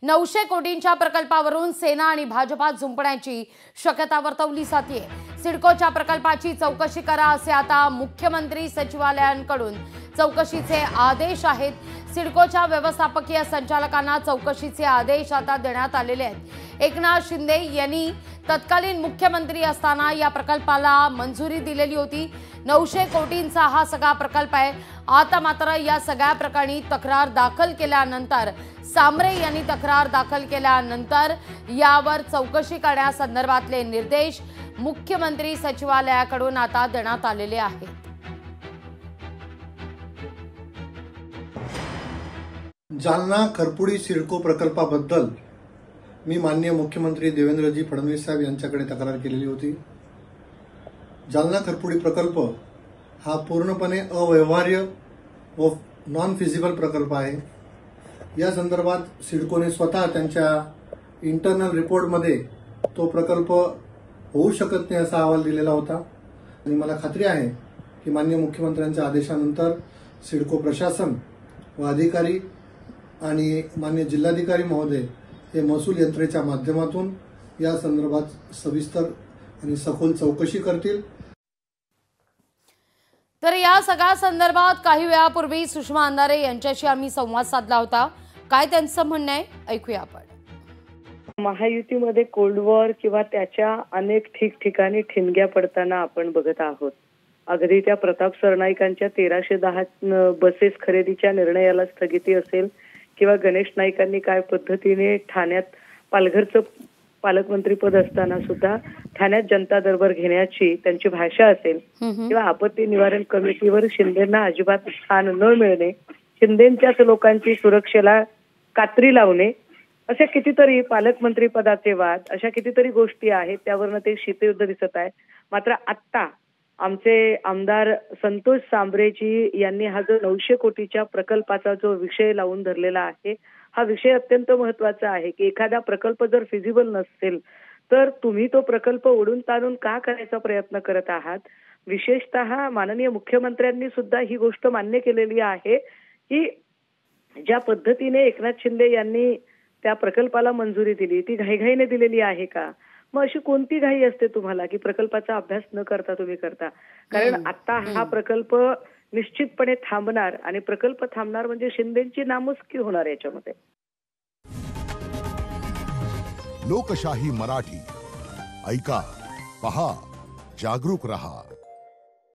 900 कोटींच्या प्रकल्पावरून सेना आणि भाजपात झुंपण्याची शक्यता वर्तवली जाते। सिडकोच्या प्रकल्पाची चौकशी करा असे आता मुख्यमंत्री सचिवालयाकडून चौकशीचे आदेश आहेत। सिडकोच्या व्यवस्थापकीय संचालकांना चौकशीचे आदेश आता देण्यात आलेले आहेत। एकनाथ शिंदे यांनी तत्कालीन मुख्यमंत्री असताना या प्रकल्पाला मंजुरी दिलेली होती। 900 कोटींचा हा सगळा प्रकल्प आहे। आता मात्र या सगळ्या प्रकरणी तक्रार दाखल केल्यानंतर सांबरे यांनी तक्रार दाखल केल्यानंतर यावर चौकशी करण्यासंदर्भातले निर्देश मुख्यमंत्री सचिवालयाकडून आता देण्यात आलेले आहेत। जालना खरपुडी सिडको प्रकल्पाबद्दल मी माननीय मुख्यमंत्री देवेंद्रजी फडणवीस साहेब यांच्याकडे तक्रार केलेली होती। जालना खरपुडी प्रकल्प हा पूर्णपणे अव्यवहार्य व नॉन फिजिबल प्रकल्प आहे। या संदर्भात सिडकोने स्वतः त्यांच्या इंटरनल रिपोर्टमध्ये तो प्रकल्प होऊ शकत नाही असा अहवाल दिलेला होता आणि मला खात्री आहे की माननीय मुख्यमंत्र्यांच्या आदेशानंतर सिडको प्रशासन व अधिकारी आणि माननीय जिल्हाधिकारी महोदय हे महसूल यंत्रणेच्या माध्यमातून या संदर्भात सविस्तर आणि सखोल चौकशी करतील। तर या सगळ्या संदर्भात काही वेळापूर्वी सुषमा अंधारे यांच्याशी आम्ही संवाद साधला होता। काय त्यांचं म्हणणं आहे ऐकूया आपण। महायुतीमध्ये कोल्ड वॉर किंवा त्याच्या अनेक ठिकठिकाणी ठिणग्या पडताना आपण बघत आहोत। अगदी त्या प्रताप सरनाईकांच्या 1310 बसेस खरेदीच्या निर्णयाला स्थगिती असेल किंवा गणेश नाईकांनी काय पद्धतीने ठाण्यात पालघरचं पालकमंत्री पद असताना सुद्धा ठाण्यात जनता दरबार घेण्याची त्यांची भाषा असेल किंवा आपत्ती निवारण कमिटीवर शिंदेंना अजिबात स्थान न मिळणे, शिंदेंच्याच लोकांची सुरक्षेला कात्री लावणे, अशा कितीतरी पालकमंत्री पदाचे वाद, अशा कितीतरी गोष्टी आहेत त्यावरनं ते शीतयुद्ध दिसत आहे। मात्र आता आमचे आमदार संतोष सांबरेजी यांनी हा जो 900 कोटीच्या प्रकल्पाचा जो विषय लावून धरलेला आहे, हा विषय अत्यंत महत्वाचा आहे की एखादा प्रकल्प जर फिजिबल नसेल तर तुम्ही तो प्रकल्प ओढून ताणून का करायचा प्रयत्न करत आहात। विशेषतः माननीय मुख्यमंत्र्यांनी सुद्धा ही गोष्ट मान्य केलेली आहे की ज्या पद्धतीने एकनाथ शिंदे यांनी त्या प्रकल्पाला मंजुरी दिली ती घाईघाईने दिलेली आहे का। मग अशी कोणती घाई असते तुम्हाला की प्रकल्पाचा अभ्यास न करता तुम्ही करता। कारण आता हा प्रकल्प निश्चितपणे थांबणार आणि प्रकल्प थांबणार म्हणजे शिंदेची नामुष्की होणार याच्यामध्ये। लोकशाही मराठी ऐका, पहा, जागरूक रहा।